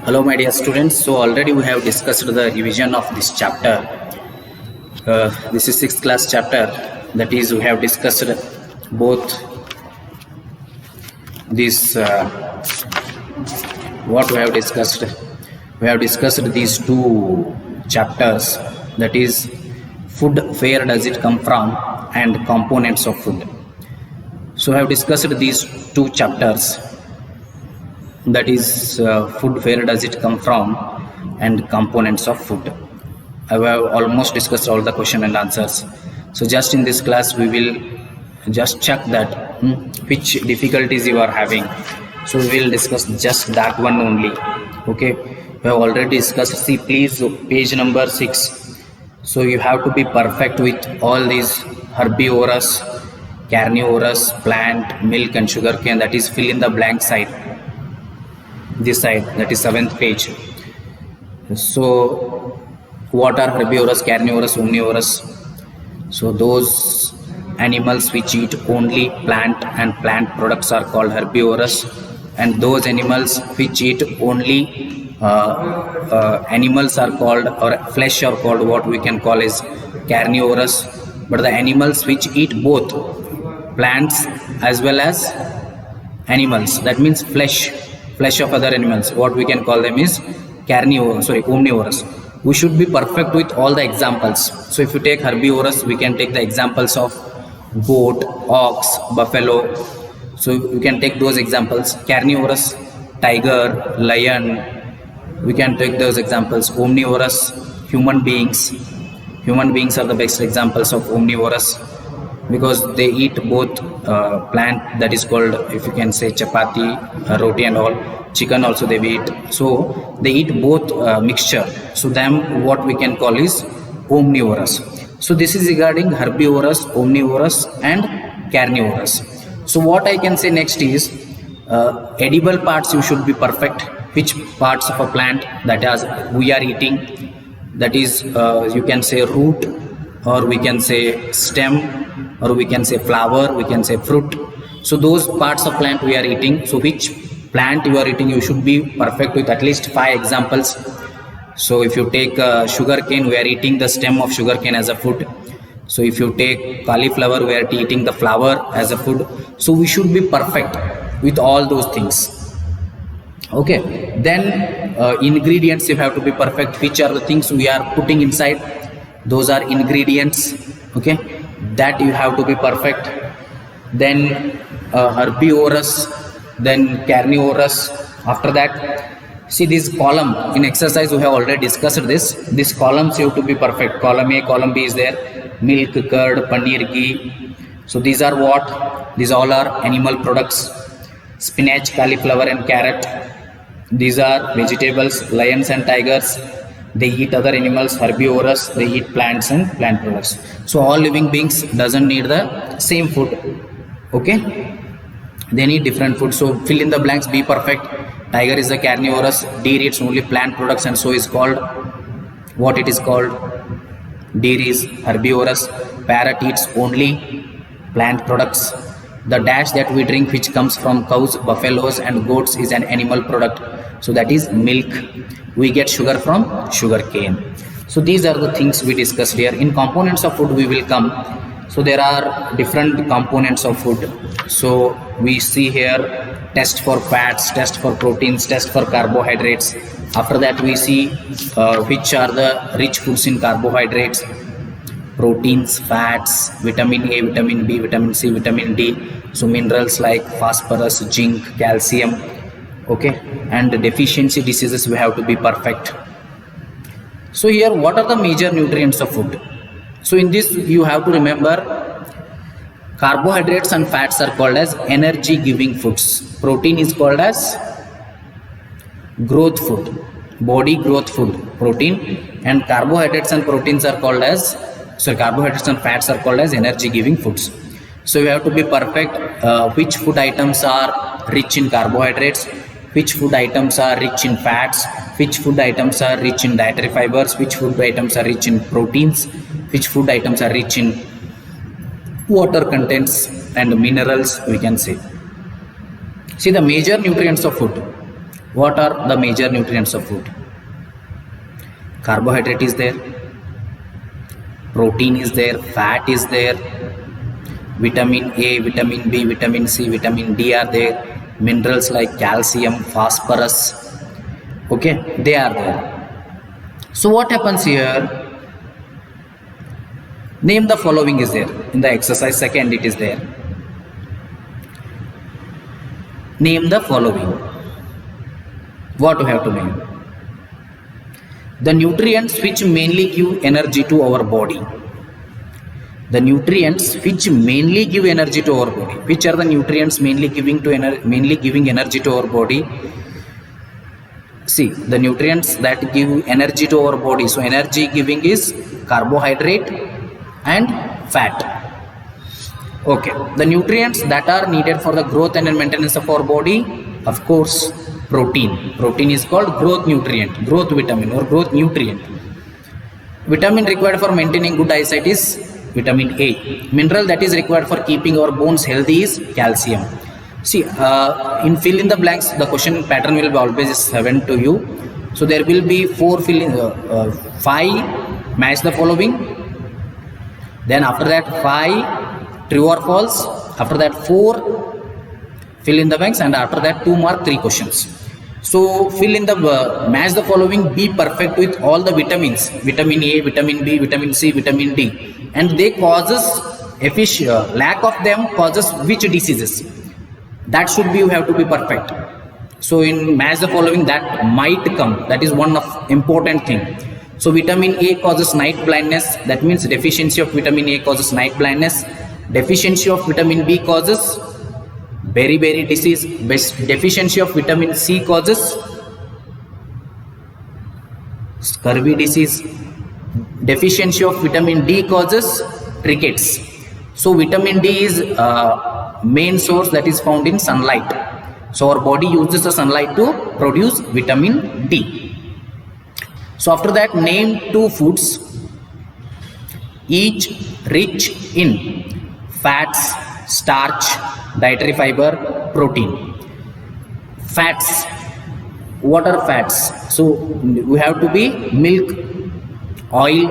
Hello my dear students, so already we have discussed the revision of this chapter. This is 6th class chapter, that is we have discussed both this what we have discussed. We have discussed these two chapters, that is food, where does it come from, and components of food. So I have discussed these two chapters, that is food, where does it come from, and components of food. I have almost discussed all the question and answers. So just in this class we will just check that which difficulties you are having. So we will discuss just that one only. Okay, we have already discussed. See please, page number 6. So you have to be perfect with all these herbivorous, carnivorous, plant, milk and sugarcane, that is fill in the blank side. This side, that is 7th page. So what are herbivorous, carnivorous, omnivorous? So those animals which eat only plant and plant products are called herbivorous, and those animals which eat only animals are called, or flesh are called, what we can call is carnivorous. But the animals which eat both plants as well as animals, that means flesh of other animals, what we can call them is omnivorous. We should be perfect with all the examples. So if you take herbivorous, we can take the examples of goat, ox, buffalo. So you can take those examples. Carnivorous, tiger, lion, we can take those examples. Omnivorous, human beings are the best examples of omnivorous, because they eat both plant, that is called, if you can say, chapati, roti and all. Chicken also they eat. So they eat both mixture. So them what we can call is omnivorous. So this is regarding herbivorous, omnivorous and carnivorous. So what I can say next is edible parts you should be perfect. Which parts of a plant that as we are eating, that is you can say root, or we can say stem, or we can say flower, we can say fruit. So those parts of plant we are eating. So which plant you are eating, you should be perfect with at least 5 examples. So if you take sugarcane, we are eating the stem of sugarcane as a food. So if you take cauliflower, we are eating the flower as a food. So we should be perfect with all those things. Okay, then ingredients you have to be perfect. Which are the things we are putting inside, those are ingredients. Okay, that you have to be perfect. Then herbivorous, then carnivorous. After that, see this column in exercise we have already discussed this columns you have to be perfect. Column A, column B is there. Milk, curd, paneer, ghee. So these are what? These all are animal products. Spinach, cauliflower and carrot, these are vegetables. Lions and tigers, they eat other animals. Herbivorous, they eat plants and plant products. So all living beings doesn't need the same food. Okay, they need different food. So fill in the blanks, be perfect. Tiger is the carnivorous. Deer eats only plant products, and so is called what it is called. Deer is herbivorous. Parrot eats only plant products. The dash that we drink, which comes from cows, buffaloes and goats, is an animal product. So that is milk. We get sugar from sugar cane. So these are the things we discussed here. In components of food we will come. So there are different components of food. So we see here test for fats, test for proteins, test for carbohydrates. After that we see which are the rich foods in carbohydrates, proteins, fats, vitamin A, vitamin B, vitamin C, vitamin D. So minerals like phosphorus, zinc, calcium. Okay, and deficiency diseases we have to be perfect. So here what are the major nutrients of food? So in this you have to remember, carbohydrates and fats are called as energy giving foods. Protein is called as growth food, body growth food, protein. And carbohydrates and proteins are called as, carbohydrates and fats are called as energy giving foods. So you have to be perfect which food items are rich in carbohydrates, which food items are rich in fats, which food items are rich in dietary fibers, which food items are rich in proteins, which food items are rich in water contents and minerals, we can say. See the major nutrients of food. What are the major nutrients of food? Carbohydrate is there, protein is there, fat is there, vitamin A, vitamin B, vitamin C, vitamin D are there, minerals like calcium, phosphorus, okay, they are there. So what happens here? Name the following is there in the exercise second, it is there. Name the following. What we have to name? The nutrients which mainly give energy to our body. The nutrients which mainly give energy to our body. Which are the nutrients mainly giving energy to our body? See, the nutrients that give energy to our body. So energy giving is carbohydrate and fat. Okay, the nutrients that are needed for the growth and maintenance of our body, of course, protein. Protein is called growth nutrient, growth vitamin or growth nutrient. Vitamin required for maintaining good eyesight is vitamin A. Mineral that is required for keeping our bones healthy is calcium. See, in fill in the blanks, the question pattern will be always 7 to you. So there will be 4 5 match the following. Then after that 5 true or false. After that 4 fill in the blanks, and after that 2 mark 3 questions. So fill in the match the following, be perfect with all the vitamins, vitamin A, vitamin B, vitamin C, vitamin D, and they causes lack of them causes which diseases. That should be, you have to be perfect. So in match the following, that might come, that is one of important thing. So vitamin A causes night blindness, that means deficiency of vitamin A causes night blindness. Deficiency of vitamin B causes beriberi disease. Deficiency of vitamin C causes scurvy disease. Deficiency of vitamin D causes rickets. So vitamin D is main source that is found in sunlight. So our body uses the sunlight to produce vitamin D. So after that, name 2 foods each rich in fats, starch, dietary fiber, protein. Fats. What are fats? So we have to be milk, oil,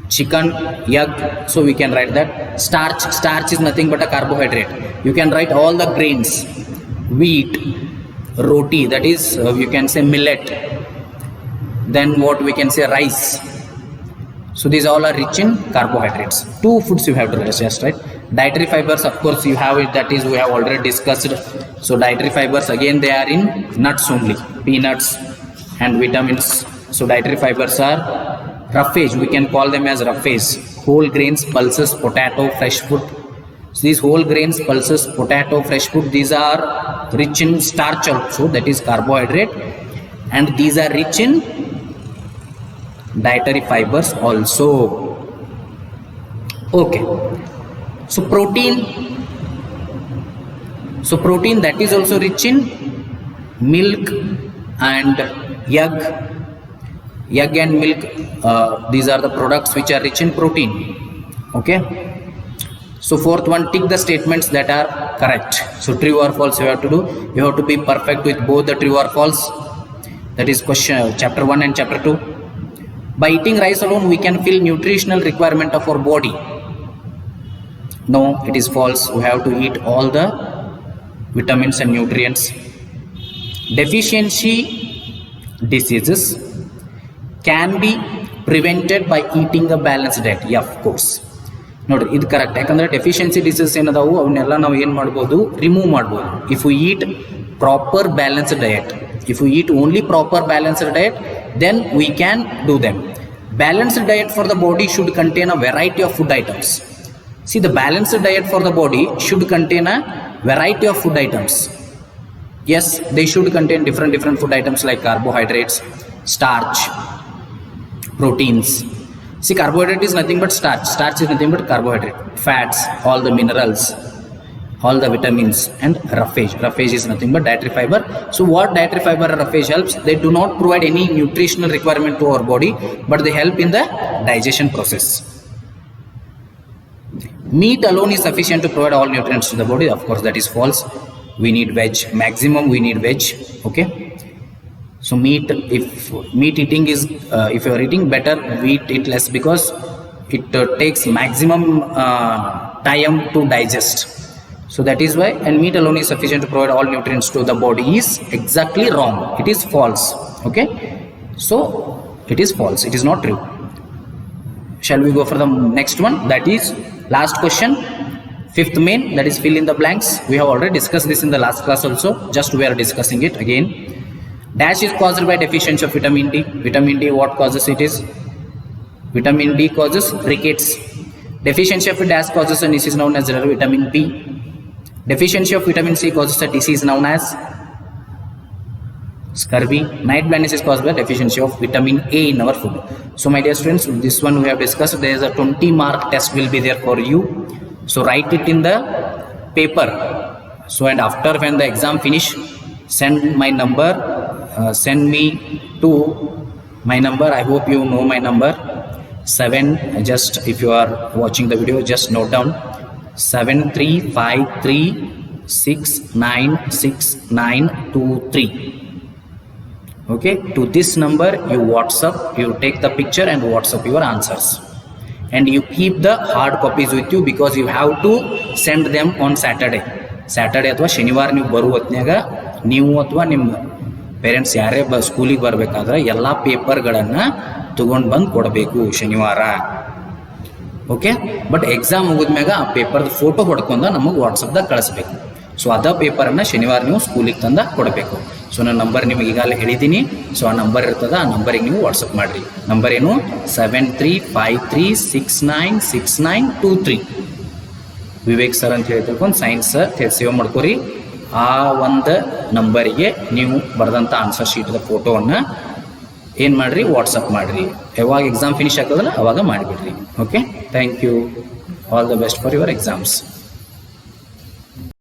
chicken, egg. So we can write that. Starch. Starch is nothing but a carbohydrate. You can write all the grains. Wheat, roti, that is you can say millet. Then what we can say, rice. So these all are rich in carbohydrates. 2 foods you have to just right. Dietary fibers, of course you have it, that is we have already discussed. So dietary fibers again, they are in nuts only, peanuts and vitamins. So dietary fibers are roughage, we can call them as roughage. Whole grains, pulses, potato, fresh food. So these whole grains, pulses, potato, fresh food, these are rich in starch also, that is carbohydrate, and these are rich in dietary fibers also. Okay, so protein that is also rich in milk and egg and milk. These are the products which are rich in protein. Okay, so fourth one, tick the statements that are correct. So true or false you have to do. You have to be perfect with both the true or false. That is question chapter 1 and chapter 2. By eating rice alone, we can fill nutritional requirement of our body. No, it is false. We have to eat all the vitamins and nutrients. Deficiency diseases can be prevented by eating a balanced diet. Yeah, of course. ನೋಡ್ರಿ ಇದು correct. ಯಾಕಂದರೆ deficiency disease ಏನದಾವು ಅವನ್ನೆಲ್ಲ ನಾವು ಏನು ಮಾಡ್ಬೋದು, remove ಮಾಡ್ಬೋದು. If you eat proper balanced diet, if you eat only proper balanced diet, then we can do them. Balanced diet for the body should contain a variety of food items. See, the balanced diet for the body should contain a variety of food items. Yes, they should contain different food items like carbohydrates, starch, proteins. See, carbohydrate is nothing but starch. Starch is nothing but carbohydrate. Fats, all the minerals, all the vitamins, and roughage. Roughage is nothing but dietary fiber. So what dietary fiber or roughage helps? They do not provide any nutritional requirement to our body, but they help in the digestion process. Meat alone is sufficient to provide all nutrients to the body. Of course, that is false. We need veg. Maximum we need veg. Okay. So if meat eating is if you are eating better, eat it less because it takes maximum time to digest. So that is why, and meat alone is sufficient to provide all nutrients to the body is exactly wrong. It is false. Okay, so it is false, it is not true. Shall we go for the next one? That is last question, fifth main, that is fill in the blanks. We have already discussed this in the last class also, just we are discussing it again. Dash is caused by deficiency of vitamin D. Vitamin D, what causes it is? Vitamin D causes rickets. Deficiency of dash causes a disease known as vitamin B. Deficiency of vitamin C causes a disease known as scurvy. Night blindness is caused by deficiency of vitamin A in our food. So my dear students, this one we have discussed. There is a 20-mark test will be there for you. So write it in the paper. So and after when the exam finish, send my number, send me to my number. I hope you know my number. 7, just if you are watching the video, just note down 7353696923. Okay, to this number you WhatsApp, you take the picture and WhatsApp your answers, and you keep the hard copies with you because you have to send them on Saturday ಅಥವಾ ಶನಿವಾರ ನೀವು ಬರುವ ಹೊತ್ನ್ಯಾಗ ನೀವು ಅಥವಾ ನಿಮ್ಮ parents ಯಾರೇ ಸ್ಕೂಲಿಗೆ ಬರಬೇಕಾದ್ರೆ ಎಲ್ಲ ಪೇಪರ್ಗಳನ್ನು ತಗೊಂಡು ಬಂದು ಕೊಡಬೇಕು ಶನಿವಾರ. ಓಕೆ, ಬಟ್ ಎಕ್ಸಾಮ್ ಮುಗಿದ್ಮ್ಯಾಗ ಆ ಪೇಪರ್ದ ಫೋಟೋ ಹೊಡ್ಕೊಂಡು ನಮಗೆ ವಾಟ್ಸಪ್ದಾಗ ಕಳಿಸ್ಬೇಕು. ಸೊ ಅದ ಪೇಪರನ್ನು ಶನಿವಾರ ನೀವು ಸ್ಕೂಲಿಗೆ ತಂದು ಕೊಡಬೇಕು. ಸೊ ನನ್ನ ನಂಬರ್ ನಿಮಗೆ ಈಗಾಗಲೇ ಹೇಳಿದ್ದೀನಿ. ಸೊ ಆ ನಂಬರ್ ಇರ್ತದೆ, ಆ ನಂಬರಿಗೆ ನೀವು ವಾಟ್ಸಪ್ ಮಾಡಿರಿ. ನಂಬರ್ ಏನು? 7353696923. ವಿವೇಕ್ ಸರ್ ಅಂತ ಹೇಳಿ ತಿಳ್ಕೊಂಡು ಸೈನ್ಸ್ ಸರ್ ಸೇವ್ ಮಾಡ್ಕೊರಿ. ಆ ಒಂದು ನಂಬರಿಗೆ ನೀವು ಬರೆದಂಥ ಆನ್ಸರ್ ಶೀಟ್ದ ಫೋಟೋವನ್ನು ಏನು ಮಾಡಿರಿ, ವಾಟ್ಸಪ್ ಮಾಡಿರಿ. ಯಾವಾಗ ಎಕ್ಸಾಮ್ ಫಿನಿಶ್ ಆಗ್ತದಲ್ಲ ಅವಾಗ ಮಾಡಿಬಿಡ್ರಿ. Okay, thank you. All the best for your exams.